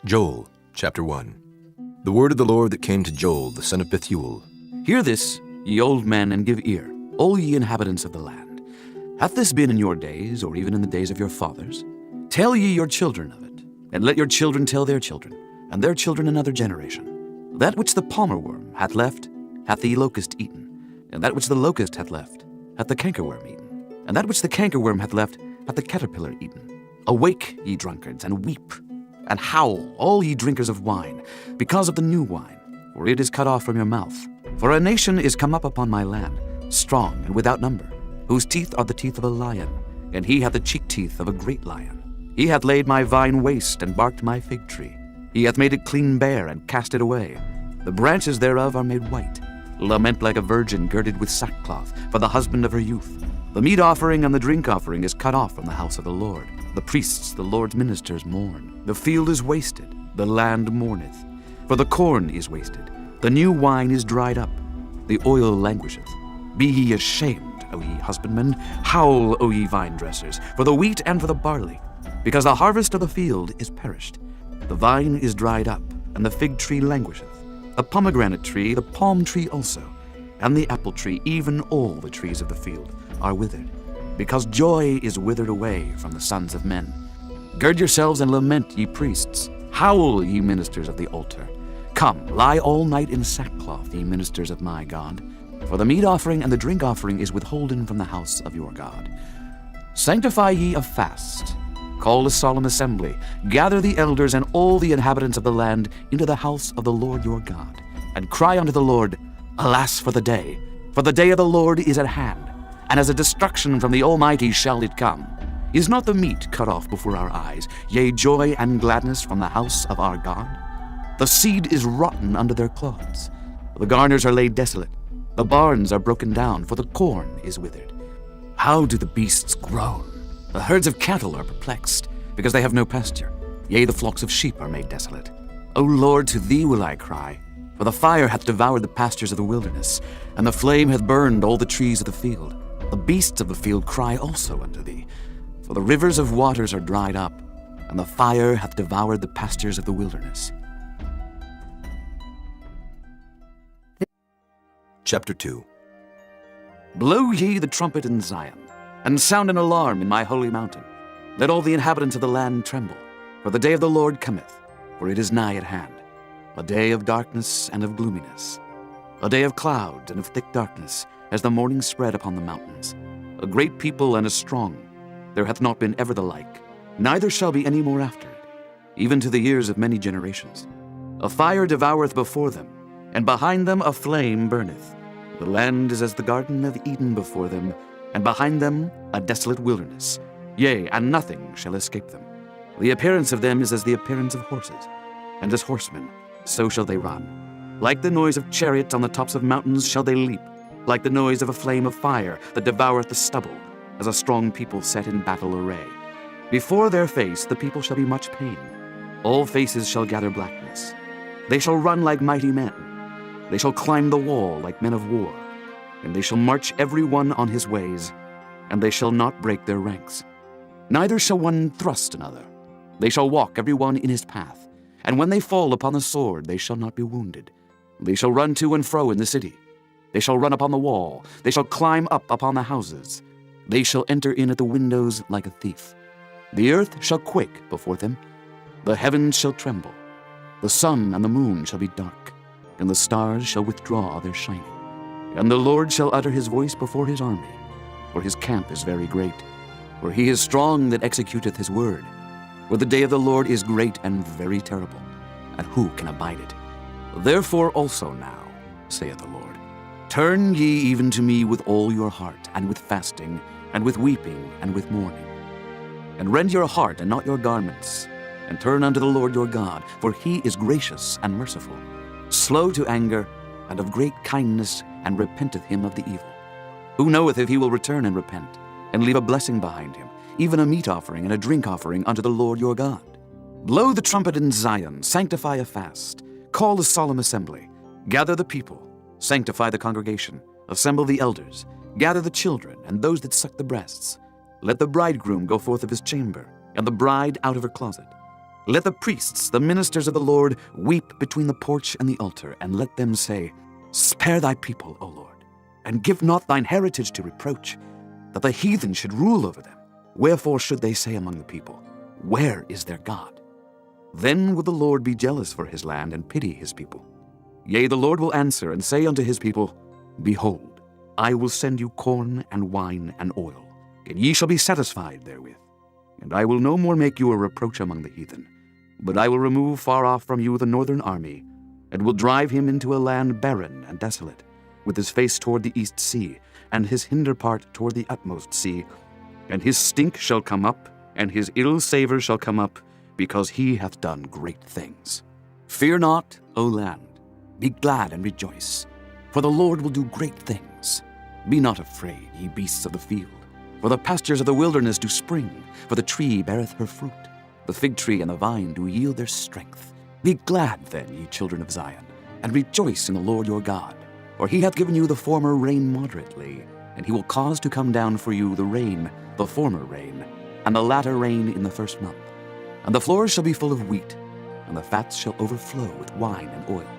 Joel, chapter 1. The word of the Lord that came to Joel, the son of Bethuel. Hear this, ye old men, and give ear, all ye inhabitants of the land. Hath this been in your days, or even in the days of your fathers? Tell ye your children of it, and let your children tell their children, and their children another generation. That which the palmer worm hath left, hath the locust eaten, and that which the locust hath left, hath the cankerworm eaten, and that which the cankerworm hath left, hath the caterpillar eaten. Awake, ye drunkards, and weep, and howl, all ye drinkers of wine, because of the new wine, for it is cut off from your mouth. For a nation is come up upon my land, strong and without number, whose teeth are the teeth of a lion, and he hath the cheek teeth of a great lion. He hath laid my vine waste, and barked my fig tree. He hath made it clean bare, and cast it away. The branches thereof are made white. Lament like a virgin girded with sackcloth, for the husband of her youth. The meat offering and the drink offering is cut off from the house of the Lord. The priests, the Lord's ministers, mourn. The field is wasted, the land mourneth. For the corn is wasted, the new wine is dried up, the oil languisheth. Be ye ashamed, O ye husbandmen, howl, O ye vine dressers, for the wheat and for the barley, because the harvest of the field is perished. The vine is dried up, and the fig tree languisheth. The pomegranate tree, the palm tree also, and the apple tree, even all the trees of the field, are withered, because joy is withered away from the sons of men. Gird yourselves and lament, ye priests. Howl, ye ministers of the altar. Come, lie all night in sackcloth, ye ministers of my God. For the meat offering and the drink offering is withholden from the house of your God. Sanctify ye a fast. Call a solemn assembly. Gather the elders and all the inhabitants of the land into the house of the Lord your God. And cry unto the Lord, Alas for the day of the Lord is at hand, and as a destruction from the Almighty shall it come. Is not the meat cut off before our eyes, yea, joy and gladness from the house of our God? The seed is rotten under their clods. The garners are laid desolate. The barns are broken down, for the corn is withered. How do the beasts groan? The herds of cattle are perplexed, because they have no pasture. Yea, the flocks of sheep are made desolate. O Lord, to thee will I cry, for the fire hath devoured the pastures of the wilderness, and the flame hath burned all the trees of the field. The beasts of the field cry also unto thee, for the rivers of waters are dried up, and the fire hath devoured the pastures of the wilderness. Chapter 2. Blow ye the trumpet in Zion, and sound an alarm in my holy mountain. Let all the inhabitants of the land tremble, for the day of the Lord cometh, for it is nigh at hand. A day of darkness and of gloominess, a day of clouds and of thick darkness, as the morning spread upon the mountains. A great people and a strong, there hath not been ever the like, neither shall be any more after it, even to the years of many generations. A fire devoureth before them, and behind them a flame burneth. The land is as the garden of Eden before them, and behind them a desolate wilderness. Yea, and nothing shall escape them. The appearance of them is as the appearance of horses, and as horsemen, so shall they run. Like the noise of chariots on the tops of mountains shall they leap, like the noise of a flame of fire that devoureth the stubble, as a strong people set in battle array. Before their face the people shall be much pain. All faces shall gather blackness. They shall run like mighty men. They shall climb the wall like men of war. And they shall march every one on his ways, and they shall not break their ranks. Neither shall one thrust another. They shall walk every one in his path. And when they fall upon the sword, they shall not be wounded. They shall run to and fro in the city. They shall run upon the wall. They shall climb up upon the houses. They shall enter in at the windows like a thief. The earth shall quake before them. The heavens shall tremble. The sun and the moon shall be dark, and the stars shall withdraw their shining. And the Lord shall utter his voice before his army, for his camp is very great. For he is strong that executeth his word. For the day of the Lord is great and very terrible, and who can abide it? Therefore also now, saith the Lord, turn ye even to me with all your heart, and with fasting, and with weeping, and with mourning. And rend your heart and not your garments, and turn unto the Lord your God, for he is gracious and merciful, slow to anger, and of great kindness, and repenteth him of the evil. Who knoweth if he will return and repent, and leave a blessing behind him, even a meat offering and a drink offering unto the Lord your God? Blow the trumpet in Zion, sanctify a fast, call a solemn assembly, gather the people, sanctify the congregation, assemble the elders, gather the children and those that suck the breasts. Let the bridegroom go forth of his chamber, and the bride out of her closet. Let the priests, the ministers of the Lord, weep between the porch and the altar, and let them say, Spare thy people, O Lord, and give not thine heritage to reproach, that the heathen should rule over them. Wherefore should they say among the people, Where is their God? Then will the Lord be jealous for his land and pity his people. Yea, the Lord will answer and say unto his people, Behold, I will send you corn and wine and oil, and ye shall be satisfied therewith. And I will no more make you a reproach among the heathen, but I will remove far off from you the northern army, and will drive him into a land barren and desolate, with his face toward the east sea, and his hinder part toward the utmost sea. And his stink shall come up, and his ill savor shall come up, because he hath done great things. Fear not, O land, be glad and rejoice, for the Lord will do great things. Be not afraid, ye beasts of the field, for the pastures of the wilderness do spring, for the tree beareth her fruit. The fig tree and the vine do yield their strength. Be glad then, ye children of Zion, and rejoice in the Lord your God. For he hath given you the former rain moderately, and he will cause to come down for you the rain, the former rain, and the latter rain in the first month. And the floors shall be full of wheat, and the fats shall overflow with wine and oil.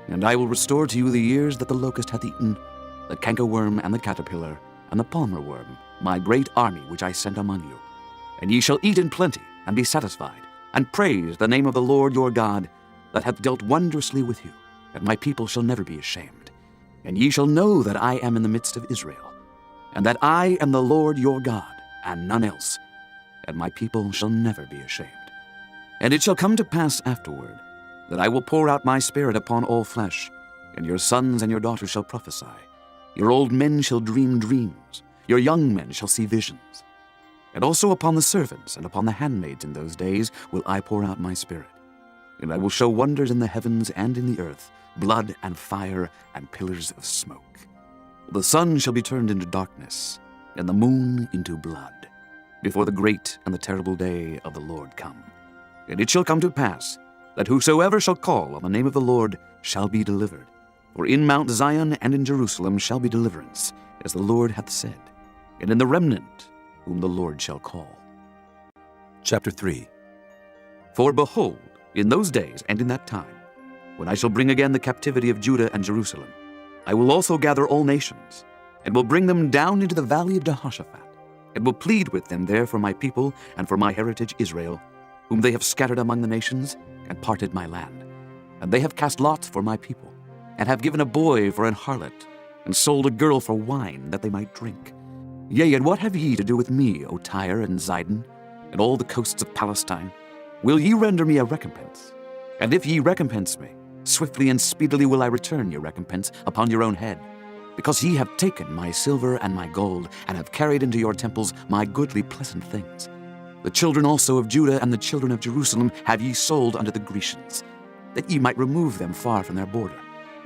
And I will restore to you the years that the locust hath eaten, the cankerworm and the caterpillar, and the palmer worm, my great army which I sent among you. And ye shall eat in plenty, and be satisfied, and praise the name of the Lord your God, that hath dealt wondrously with you, and my people shall never be ashamed. And ye shall know that I am in the midst of Israel, and that I am the Lord your God, and none else, and my people shall never be ashamed. And it shall come to pass afterward, that I will pour out my spirit upon all flesh, and your sons and your daughters shall prophesy. Your old men shall dream dreams, your young men shall see visions. And also upon the servants and upon the handmaids in those days will I pour out my spirit. And I will show wonders in the heavens and in the earth, blood and fire and pillars of smoke. The sun shall be turned into darkness, and the moon into blood, before the great and the terrible day of the Lord come. And it shall come to pass, that whosoever shall call on the name of the Lord shall be delivered. For in Mount Zion and in Jerusalem shall be deliverance, as the Lord hath said, and in the remnant whom the Lord shall call. Chapter 3. For behold, in those days and in that time, when I shall bring again the captivity of Judah and Jerusalem, I will also gather all nations, and will bring them down into the valley of Jehoshaphat, and will plead with them there for my people and for my heritage Israel, whom they have scattered among the nations, and parted my land. And they have cast lots for my people, and have given a boy for an harlot, and sold a girl for wine, that they might drink. Yea, and what have ye to do with me, O Tyre and Zidon, and all the coasts of Palestine? Will ye render me a recompense? And if ye recompense me, swiftly and speedily will I return your recompense upon your own head. Because ye have taken my silver and my gold, and have carried into your temples my goodly pleasant things. The children also of Judah and the children of Jerusalem have ye sold unto the Grecians, that ye might remove them far from their border.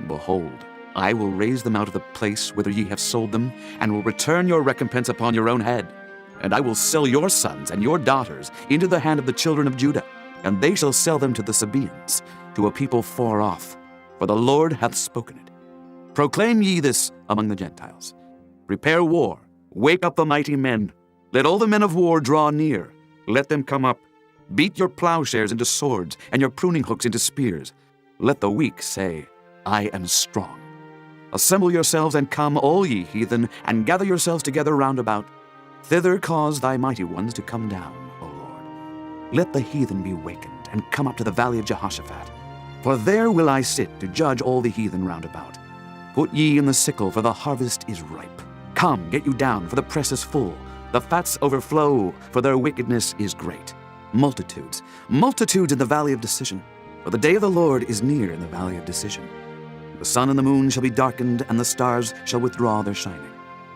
Behold, I will raise them out of the place whither ye have sold them, and will return your recompense upon your own head. And I will sell your sons and your daughters into the hand of the children of Judah, and they shall sell them to the Sabaeans, to a people far off, for the Lord hath spoken it. Proclaim ye this among the Gentiles. Prepare war, wake up the mighty men. Let all the men of war draw near. Let them come up. Beat your plowshares into swords, and your pruning hooks into spears. Let the weak say, I am strong. Assemble yourselves and come, all ye heathen, and gather yourselves together round about. Thither cause thy mighty ones to come down, O Lord. Let the heathen be wakened, and come up to the valley of Jehoshaphat. For there will I sit to judge all the heathen round about. Put ye in the sickle, for the harvest is ripe. Come, get you down, for the press is full. The fats overflow, for their wickedness is great. Multitudes, multitudes in the valley of decision. For the day of the Lord is near in the valley of decision. The sun and the moon shall be darkened, and the stars shall withdraw their shining.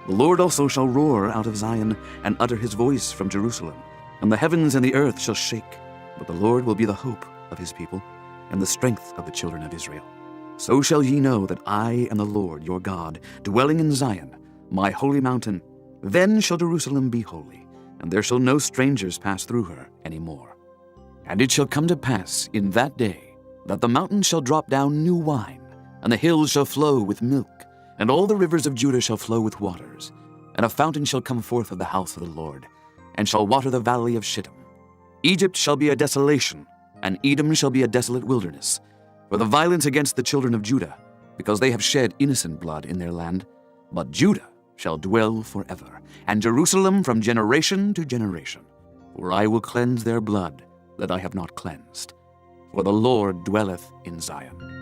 The Lord also shall roar out of Zion, and utter his voice from Jerusalem. And the heavens and the earth shall shake. But the Lord will be the hope of his people, and the strength of the children of Israel. So shall ye know that I am the Lord your God, dwelling in Zion, my holy mountain. Then shall Jerusalem be holy, and there shall no strangers pass through her any more. And it shall come to pass in that day that the mountains shall drop down new wine, and the hills shall flow with milk, and all the rivers of Judah shall flow with waters. And a fountain shall come forth of the house of the Lord, and shall water the valley of Shittim. Egypt shall be a desolation, And Edom shall be a desolate wilderness, for the violence against the children of Judah, because they have shed innocent blood in their land. But Judah shall dwell forever, and Jerusalem from generation to generation. For I will cleanse their blood that I have not cleansed, for the Lord dwelleth in Zion.